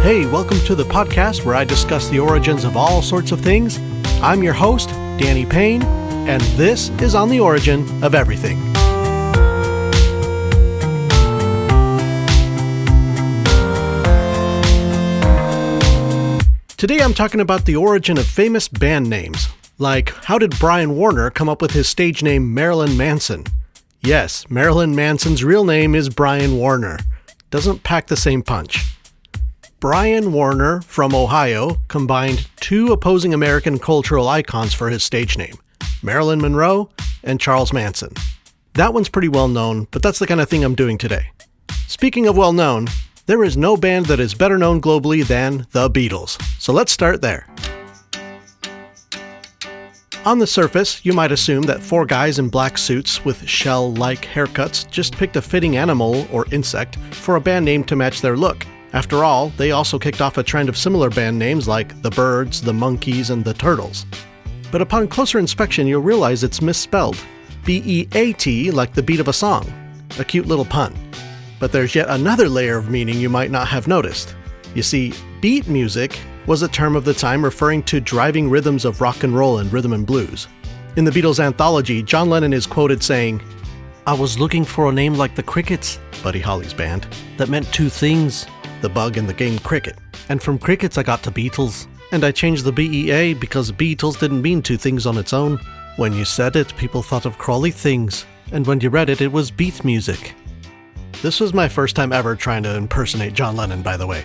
Hey, welcome to the podcast where I discuss the origins of all sorts of things. I'm your host, Danny Payne, and this is On the Origin of Everything. Today I'm talking about the origin of famous band names. Like, how did Brian Warner come up with his stage name Marilyn Manson? Yes, Marilyn Manson's real name is Brian Warner. Doesn't pack the same punch. Brian Warner, from Ohio, combined two opposing American cultural icons for his stage name, Marilyn Monroe and Charles Manson. That one's pretty well known, but that's the kind of thing I'm doing today. Speaking of well known, there is no band that is better known globally than the Beatles. So let's start there. On the surface, you might assume that four guys in black suits with shell-like haircuts just picked a fitting animal or insect for a band name to match their look. After all, they also kicked off a trend of similar band names like the Birds, the Monkees, and the Turtles. But upon closer inspection, you'll realize it's misspelled. B-E-A-T, like the beat of a song. A cute little pun. But there's yet another layer of meaning you might not have noticed. You see, beat music was a term of the time referring to driving rhythms of rock and roll and rhythm and blues. In the Beatles' anthology, John Lennon is quoted saying, "I was looking for a name like the Crickets," Buddy Holly's band, "that meant two things, the bug and the game cricket. And from crickets I got to Beatles. And I changed the B-E-A because Beatles didn't mean two things on its own. When you said it, people thought of crawly things. And when you read it, it was beat music." This was my first time ever trying to impersonate John Lennon, by the way.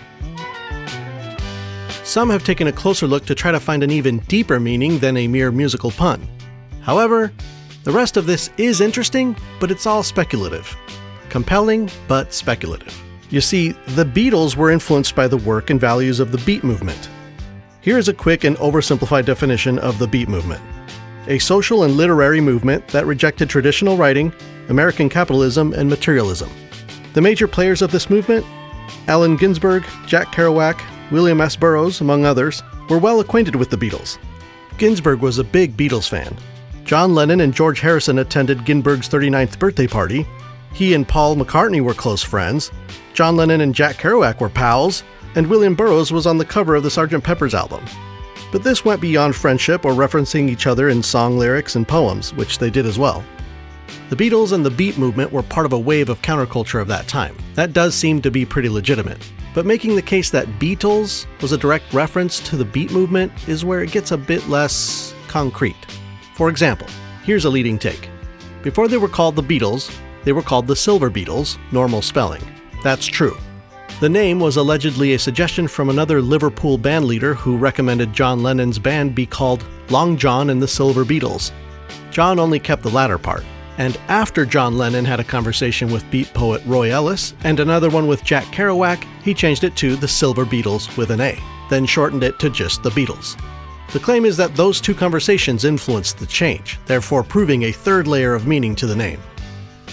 Some have taken a closer look to try to find an even deeper meaning than a mere musical pun. However, the rest of this is interesting, but it's all speculative. Compelling, but speculative. You see, the Beatles were influenced by the work and values of the Beat movement. Here's a quick and oversimplified definition of the Beat movement. A social and literary movement that rejected traditional writing, American capitalism, and materialism. The major players of this movement, Allen Ginsberg, Jack Kerouac, William S. Burroughs, among others, were well acquainted with the Beatles. Ginsberg was a big Beatles fan. John Lennon and George Harrison attended Ginsberg's 39th birthday party. He and Paul McCartney were close friends. John Lennon and Jack Kerouac were pals, and William Burroughs was on the cover of the Sgt. Pepper's album. But this went beyond friendship or referencing each other in song lyrics and poems, which they did as well. The Beatles and the Beat movement were part of a wave of counterculture of that time. That does seem to be pretty legitimate. But making the case that Beatles was a direct reference to the Beat movement is where it gets a bit less concrete. For example, here's a leading take. Before they were called the Beatles, they were called the Silver Beatles, normal spelling. That's true. The name was allegedly a suggestion from another Liverpool band leader who recommended John Lennon's band be called Long John and the Silver Beatles. John only kept the latter part. And after John Lennon had a conversation with beat poet Roy Ellis and another one with Jack Kerouac, he changed it to the Silver Beatles with an A, then shortened it to just the Beatles. The claim is that those two conversations influenced the change, therefore proving a third layer of meaning to the name.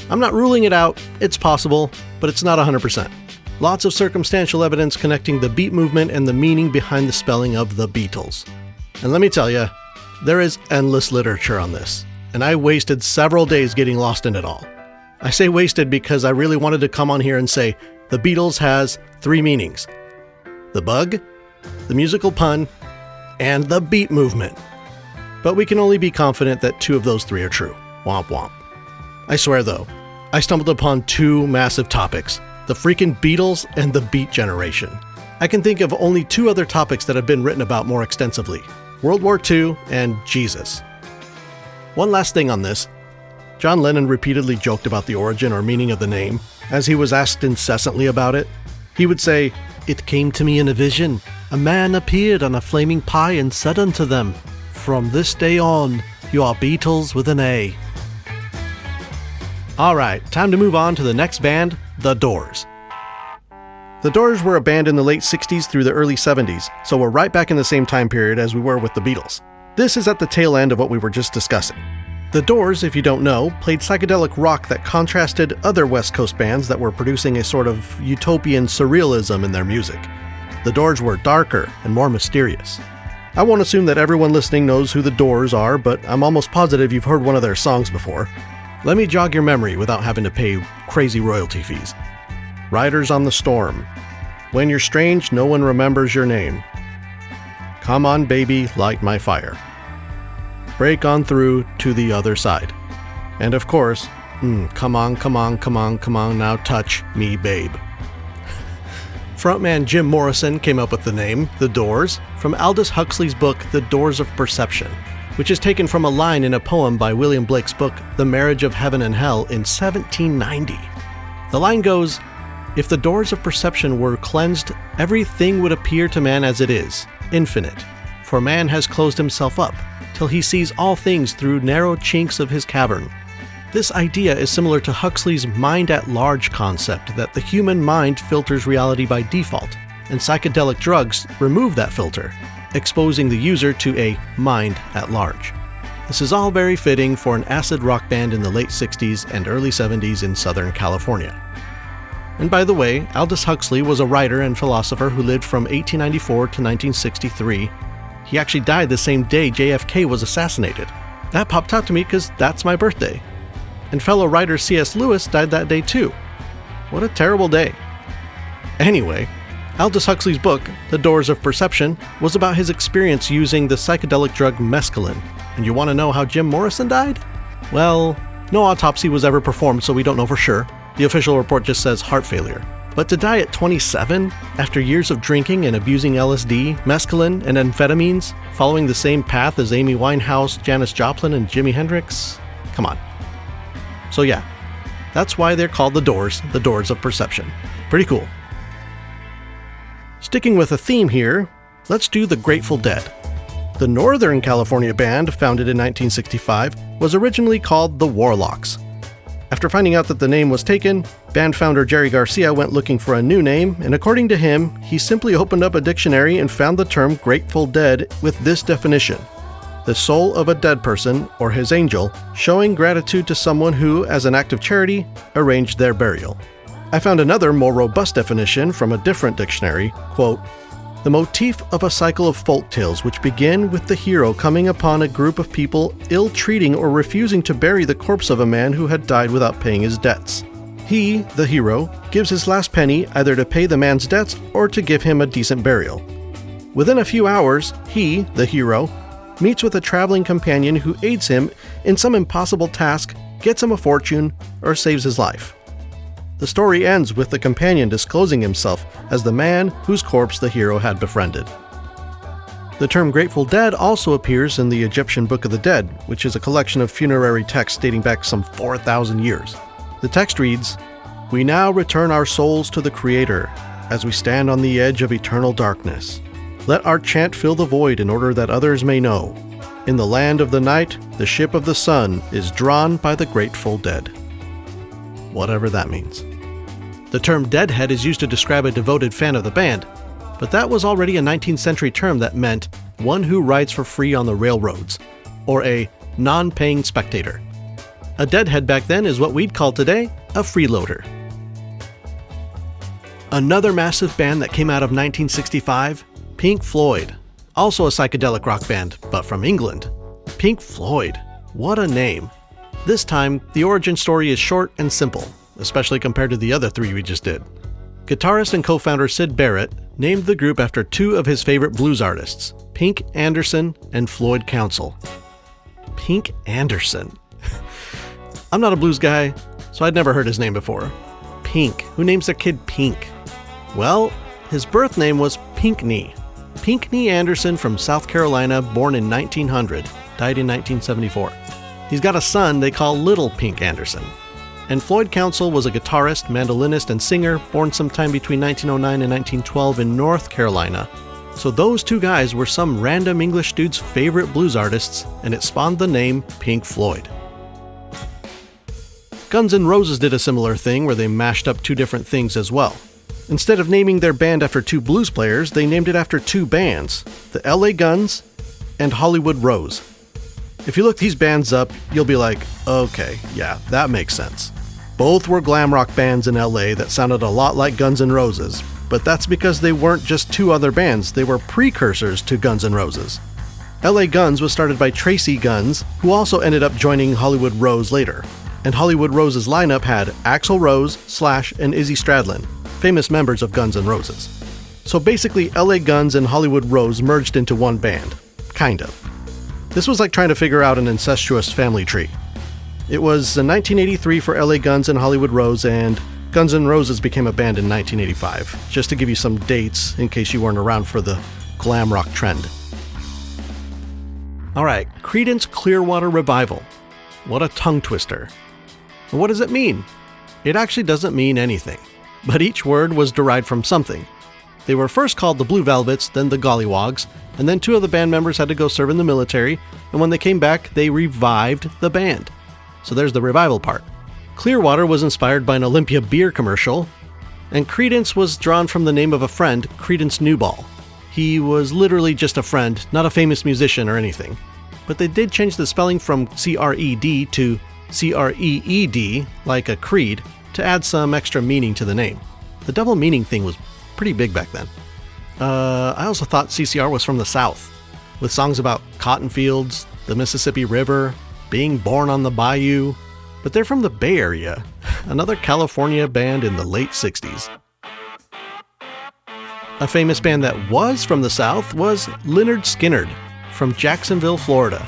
I'm not ruling it out, it's possible, but it's not 100%. Lots of circumstantial evidence connecting the Beat movement and the meaning behind the spelling of the Beatles. And let me tell you, there is endless literature on this, and I wasted several days getting lost in it all. I say wasted because I really wanted to come on here and say the Beatles has three meanings: the bug, the musical pun, and the Beat movement. But we can only be confident that two of those three are true. Womp womp. I swear though, I stumbled upon two massive topics: the freaking Beatles and the Beat generation. I can think of only two other topics that have been written about more extensively: World War II and Jesus. One last thing on this. John Lennon repeatedly joked about the origin or meaning of the name, as he was asked incessantly about it. He would say, "It came to me in a vision. A man appeared on a flaming pie and said unto them, 'From this day on, you are Beatles with an A.'" Alright, time to move on to the next band, The Doors. The Doors were a band in the late 60s through the early 70s, so we're right back in the same time period as we were with the Beatles. This is at the tail end of what we were just discussing. The Doors, if you don't know, played psychedelic rock that contrasted other West Coast bands that were producing a sort of utopian surrealism in their music. The Doors were darker and more mysterious. I won't assume that everyone listening knows who the Doors are, but I'm almost positive you've heard one of their songs before. Let me jog your memory without having to pay crazy royalty fees. Riders on the Storm, When you're strange, no one remembers your name. Come on, baby, light my fire. Break on through to the other side. And of course, come on, now touch me, babe. Frontman Jim Morrison came up with the name, The Doors, from Aldous Huxley's book The Doors of Perception, which is taken from a line in a poem by William Blake's book The Marriage of Heaven and Hell in 1790. The line goes, "If the doors of perception were cleansed, everything would appear to man as it is, infinite. For man has closed himself up, till he sees all things through narrow chinks of his cavern." This idea is similar to Huxley's mind-at-large concept that the human mind filters reality by default, and psychedelic drugs remove that filter, exposing the user to a mind at large. This is all very fitting for an acid rock band in the late 60s and early 70s in Southern California. And by the way, Aldous Huxley was a writer and philosopher who lived from 1894 to 1963. He actually died the same day JFK was assassinated. That popped out to me because that's my birthday. And fellow writer C.S. Lewis died that day too. What a terrible day. Anyway, Aldous Huxley's book, The Doors of Perception, was about his experience using the psychedelic drug mescaline. And you want to know how Jim Morrison died? Well, no autopsy was ever performed, so we don't know for sure. The official report just says heart failure. But to die at 27, after years of drinking and abusing LSD, mescaline, and amphetamines, following the same path as Amy Winehouse, Janis Joplin, and Jimi Hendrix? Come on. So yeah, that's why they're called the Doors of Perception. Pretty cool. Sticking with a theme here, let's do the Grateful Dead. The Northern California band, founded in 1965, was originally called the Warlocks. After finding out that the name was taken, band founder Jerry Garcia went looking for a new name, and according to him, he simply opened up a dictionary and found the term Grateful Dead with this definition: the soul of a dead person, or his angel, showing gratitude to someone who, as an act of charity, arranged their burial. I found another, more robust definition from a different dictionary, quote, "The motif of a cycle of folk tales which begin with the hero coming upon a group of people ill-treating or refusing to bury the corpse of a man who had died without paying his debts. He, the hero, gives his last penny either to pay the man's debts or to give him a decent burial. Within a few hours, he, the hero, meets with a traveling companion who aids him in some impossible task, gets him a fortune, or saves his life. The story ends with the companion disclosing himself as the man whose corpse the hero had befriended." The term Grateful Dead also appears in the Egyptian Book of the Dead, which is a collection of funerary texts dating back some 4,000 years. The text reads, "We now return our souls to the Creator as we stand on the edge of eternal darkness. Let our chant fill the void in order that others may know. In the land of the night, the ship of the sun is drawn by the Grateful Dead." Whatever that means. The term deadhead is used to describe a devoted fan of the band, but that was already a 19th century term that meant one who rides for free on the railroads, or a non-paying spectator. A deadhead back then is what we'd call today a freeloader. Another massive band that came out of 1965, Pink Floyd. Also a psychedelic rock band, but from England. Pink Floyd. What a name. This time, the origin story is short and simple, especially compared to the other three we just did. Guitarist and co-founder Syd Barrett named the group after two of his favorite blues artists, Pink Anderson and Floyd Council. Pink Anderson. I'm not a blues guy, so I'd never heard his name before. Pink. Who names their kid Pink? Well, his birth name was Pinckney. Pinckney Anderson from South Carolina, born in 1900, died in 1974. He's got a son they call Little Pink Anderson. And Floyd Council was a guitarist, mandolinist, and singer born sometime between 1909 and 1912 in North Carolina. So those two guys were some random English dude's favorite blues artists, and it spawned the name Pink Floyd. Guns N' Roses did a similar thing where they mashed up two different things as well. Instead of naming their band after two blues players, they named it after two bands, the LA Guns and Hollywood Rose. If you look these bands up, you'll be like, okay, yeah, that makes sense. Both were glam rock bands in LA that sounded a lot like Guns N' Roses, but that's because they weren't just two other bands, they were precursors to Guns N' Roses. LA Guns was started by Tracy Guns, who also ended up joining Hollywood Rose later. And Hollywood Rose's lineup had Axl Rose, Slash, and Izzy Stradlin. famous members of Guns N' Roses. So basically, LA Guns and Hollywood Rose merged into one band. Kind of. This was like trying to figure out an incestuous family tree. It was 1983 for LA Guns and Hollywood Rose, and Guns N' Roses became a band in 1985, just to give you some dates in case you weren't around for the glam rock trend. Alright, Creedence Clearwater Revival. What a tongue twister. And what does it mean? It actually doesn't mean anything, but each word was derived from something. They were first called the Blue Velvets, then the Gollywogs, and then 2 of the band members had to go serve in the military, and when they came back, they revived the band. So there's the revival part. Clearwater was inspired by an Olympia beer commercial, and Creedence was drawn from the name of a friend, Creedence Newball. He was literally just a friend, not a famous musician or anything. But they did change the spelling from C-R-E-D to C-R-E-E-D, like a creed, to add some extra meaning to the name. The double meaning thing was pretty big back then. I also thought CCR was from the South, with songs about cotton fields, the Mississippi River, being born on the bayou, but they're from the Bay Area, another California band in the late 60s. A famous band that was from the South was Lynyrd Skynyrd from Jacksonville, Florida.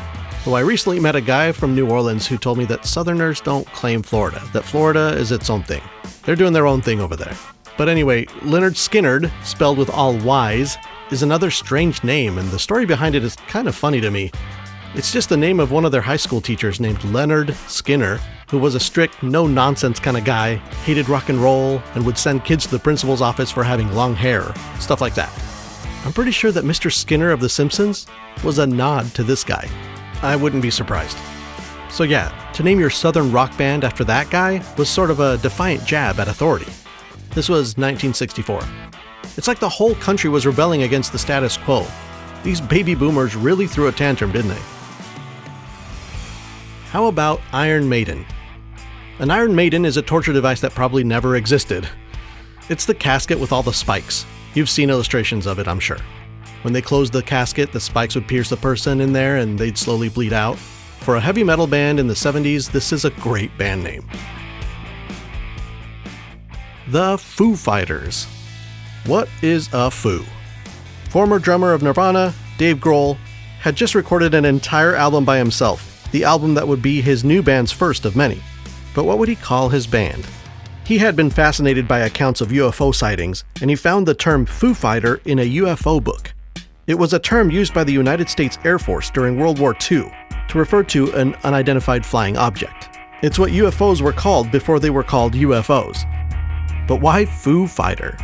Though I recently met a guy from New Orleans who told me that Southerners don't claim Florida, that Florida is its own thing. They're doing their own thing over there. But anyway, Lynyrd Skynyrd, spelled with all Y's, is another strange name, and the story behind it is kind of funny to me. It's just the name of one of their high school teachers named Leonard Skinner, who was a strict, no-nonsense kind of guy, hated rock and roll, and would send kids to the principal's office for having long hair, stuff like that. I'm pretty sure that Mr. Skinner of The Simpsons was a nod to this guy. I wouldn't be surprised. So yeah, to name your southern rock band after that guy was sort of a defiant jab at authority. This was 1964. It's like the whole country was rebelling against the status quo. These baby boomers really threw a tantrum, didn't they? How about Iron Maiden? An Iron Maiden is a torture device that probably never existed. It's the casket with all the spikes. You've seen illustrations of it, I'm sure. When they closed the casket, the spikes would pierce the person in there and they'd slowly bleed out. For a heavy metal band in the 70s, this is a great band name. The Foo Fighters. What is a Foo? Former drummer of Nirvana, Dave Grohl, had just recorded an entire album by himself, the album that would be his new band's first of many. But what would he call his band? He had been fascinated by accounts of UFO sightings, and he found the term Foo Fighter in a UFO book. It was a term used by the United States Air Force during World War II to refer to an unidentified flying object. It's what UFOs were called before they were called UFOs. But why Foo Fighter?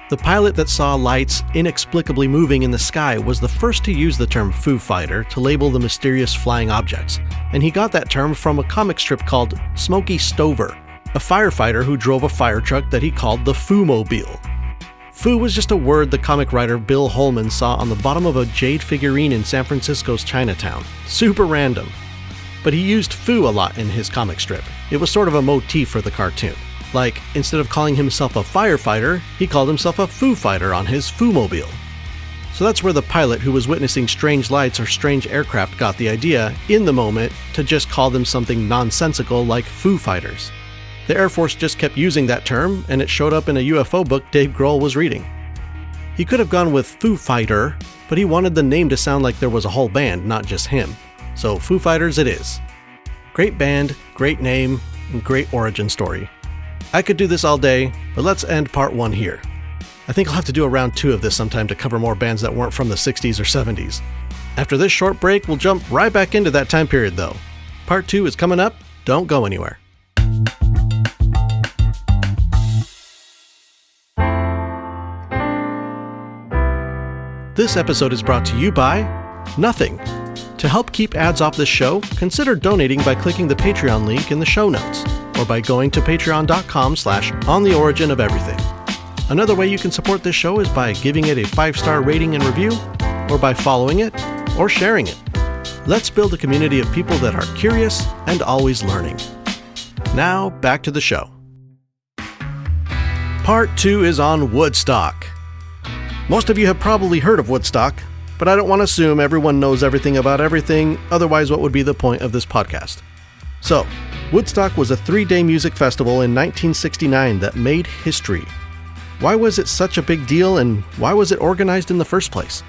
The pilot that saw lights inexplicably moving in the sky was the first to use the term Foo Fighter to label the mysterious flying objects, and he got that term from a comic strip called Smokey Stover, a firefighter who drove a fire truck that he called the Foo-mobile. Foo was just a word the comic writer Bill Holman saw on the bottom of a jade figurine in San Francisco's Chinatown. Super random. But he used Foo a lot in his comic strip. It was sort of a motif for the cartoon. Like, instead of calling himself a firefighter, he called himself a Foo Fighter on his Foo-mobile. So that's where the pilot who was witnessing strange lights or strange aircraft got the idea, in the moment, to just call them something nonsensical like Foo Fighters. The Air Force just kept using that term, and it showed up in a UFO book Dave Grohl was reading. He could have gone with Foo Fighter, but he wanted the name to sound like there was a whole band, not just him. So Foo Fighters it is. Great band, great name, and great origin story. I could do this all day, but let's end part 1 here. I think I'll have to do a round 2 of this sometime to cover more bands that weren't from the 60s or 70s. After this short break, we'll jump right back into that time period though. Part 2 is coming up, don't go anywhere. This episode is brought to you by nothing. To help keep ads off this show, consider donating by clicking the Patreon link in the show notes, or by going to patreon.com/ontheoriginofeverything. Another way you can support this show is by giving it a 5-star rating and review, or by following it, or sharing it. Let's build a community of people that are curious and always learning. Now, back to the show. Part 2 is on Woodstock. Most of you have probably heard of Woodstock, but I don't want to assume everyone knows everything about everything, otherwise what would be the point of this podcast? So, Woodstock was a 3-day music festival in 1969 that made history. Why was it such a big deal, and why was it organized in the first place?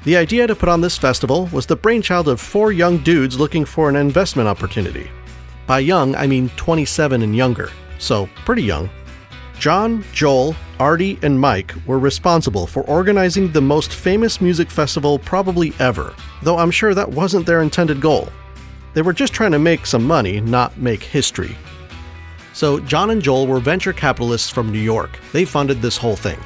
The idea to put on this festival was the brainchild of 4 young dudes looking for an investment opportunity. By young, I mean 27 and younger, so pretty young. John, Joel, Artie, and Mike were responsible for organizing the most famous music festival probably ever, though I'm sure that wasn't their intended goal. They were just trying to make some money, not make history. So John and Joel were venture capitalists from New York. They funded this whole thing.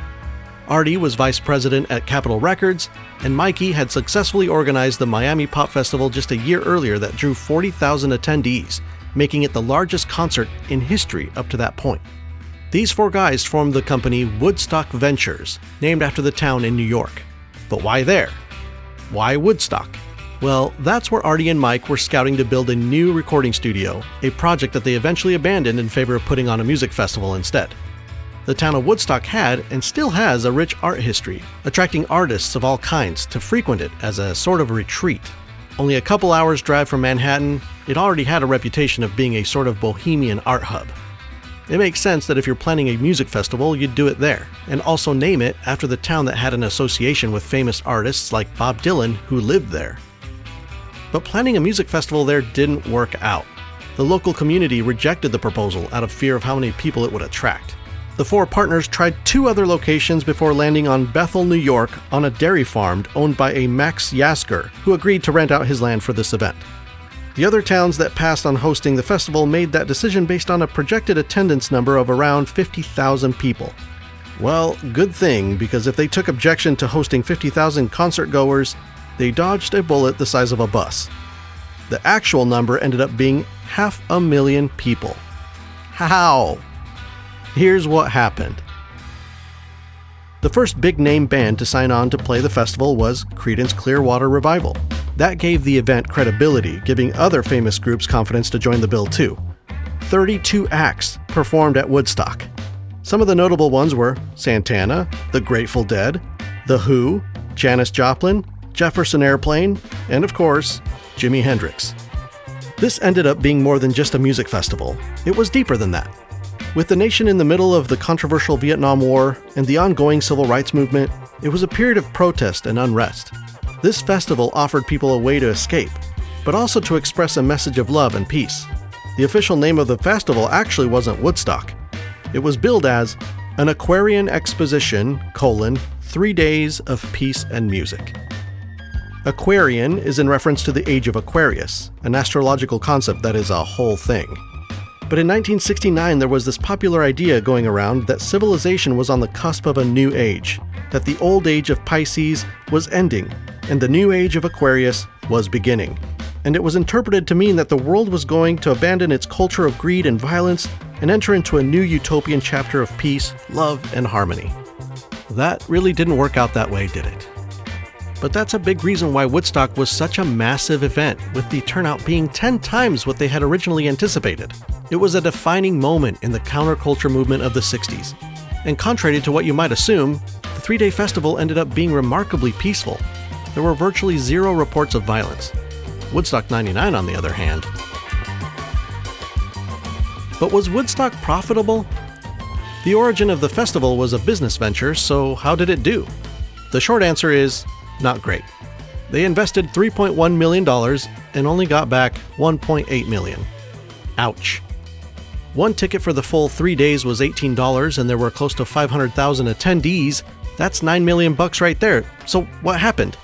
Artie was vice president at Capitol Records, and Mikey had successfully organized the Miami Pop Festival just a year earlier that drew 40,000 attendees, making it the largest concert in history up to that point. These 4 guys formed the company Woodstock Ventures, named after the town in New York. But why there? Why Woodstock? Well, that's where Artie and Mike were scouting to build a new recording studio, a project that they eventually abandoned in favor of putting on a music festival instead. The town of Woodstock had, and still has, a rich art history, attracting artists of all kinds to frequent it as a sort of retreat. Only a couple hours drive from Manhattan, it already had a reputation of being a sort of bohemian art hub. It makes sense that if you're planning a music festival, you'd do it there, and also name it after the town that had an association with famous artists like Bob Dylan who lived there. But planning a music festival there didn't work out. The local community rejected the proposal out of fear of how many people it would attract. The 4 partners tried 2 other locations before landing on Bethel, New York, on a dairy farm owned by a Max Yasker, who agreed to rent out his land for this event. The other towns that passed on hosting the festival made that decision based on a projected attendance number of around 50,000 people. Well, good thing, because if they took objection to hosting 50,000 concert goers, they dodged a bullet the size of a bus. The actual number ended up being 500,000 people. How? Here's what happened. The first big-name band to sign on to play the festival was Creedence Clearwater Revival. That gave the event credibility, giving other famous groups confidence to join the bill too. 32 acts performed at Woodstock. Some of the notable ones were Santana, The Grateful Dead, The Who, Janis Joplin, Jefferson Airplane, and of course, Jimi Hendrix. This ended up being more than just a music festival. It was deeper than that. With the nation in the middle of the controversial Vietnam War and the ongoing civil rights movement, it was a period of protest and unrest. This festival offered people a way to escape, but also to express a message of love and peace. The official name of the festival actually wasn't Woodstock. It was billed as an Aquarian Exposition, 3 days of peace and music. Aquarian is in reference to the age of Aquarius, an astrological concept that is a whole thing. But in 1969, there was this popular idea going around that civilization was on the cusp of a new age, that the old age of Pisces was ending, and the new age of Aquarius was beginning. And it was interpreted to mean that the world was going to abandon its culture of greed and violence and enter into a new utopian chapter of peace, love, and harmony. That really didn't work out that way, did it? But that's a big reason why Woodstock was such a massive event, with the turnout being 10 times what they had originally anticipated. It was a defining moment in the counterculture movement of the 60s. And contrary to what you might assume, the 3-day festival ended up being remarkably peaceful. There were virtually 0 reports of violence. Woodstock 99, on the other hand. But was Woodstock profitable? The origin of the festival was a business venture, so how did it do? The short answer is, not great. They invested $3.1 million and only got back $1.8 million. Ouch. One ticket for the full 3 days was $18 and there were close to 500,000 attendees. That's $9 million right there. So what happened?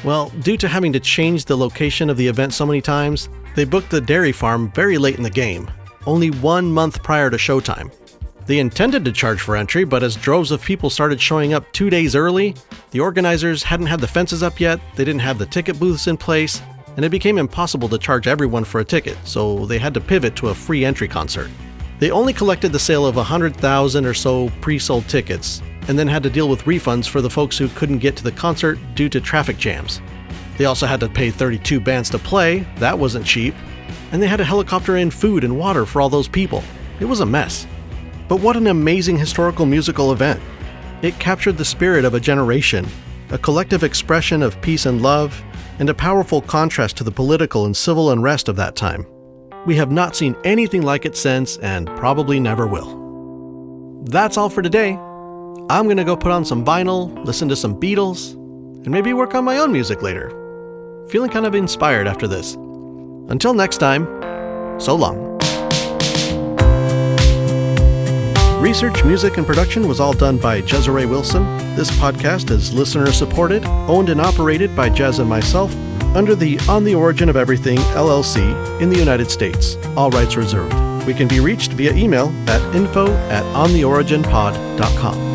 Well, due to having to change the location of the event so many times, they booked the dairy farm very late in the game, only 1 month prior to showtime. They intended to charge for entry, but as droves of people started showing up 2 days early, the organizers hadn't had the fences up yet, they didn't have the ticket booths in place, and it became impossible to charge everyone for a ticket, so they had to pivot to a free entry concert. They only collected the sale of 100,000 or so pre-sold tickets, and then had to deal with refunds for the folks who couldn't get to the concert due to traffic jams. They also had to pay 32 bands to play, that wasn't cheap, and they had to helicopter in food and water for all those people. It was a mess. But what an amazing historical musical event. It captured the spirit of a generation, a collective expression of peace and love, and a powerful contrast to the political and civil unrest of that time. We have not seen anything like it since, and probably never will. That's all for today. I'm going to go put on some vinyl, listen to some Beatles, and maybe work on my own music later. Feeling kind of inspired after this. Until next time, so long. Research, music, and production was all done by Jezere Wilson. This podcast is listener-supported, owned and operated by Jez and myself, under the On the Origin of Everything, LLC, in the United States. All rights reserved. We can be reached via email at info@ontheoriginpod.com.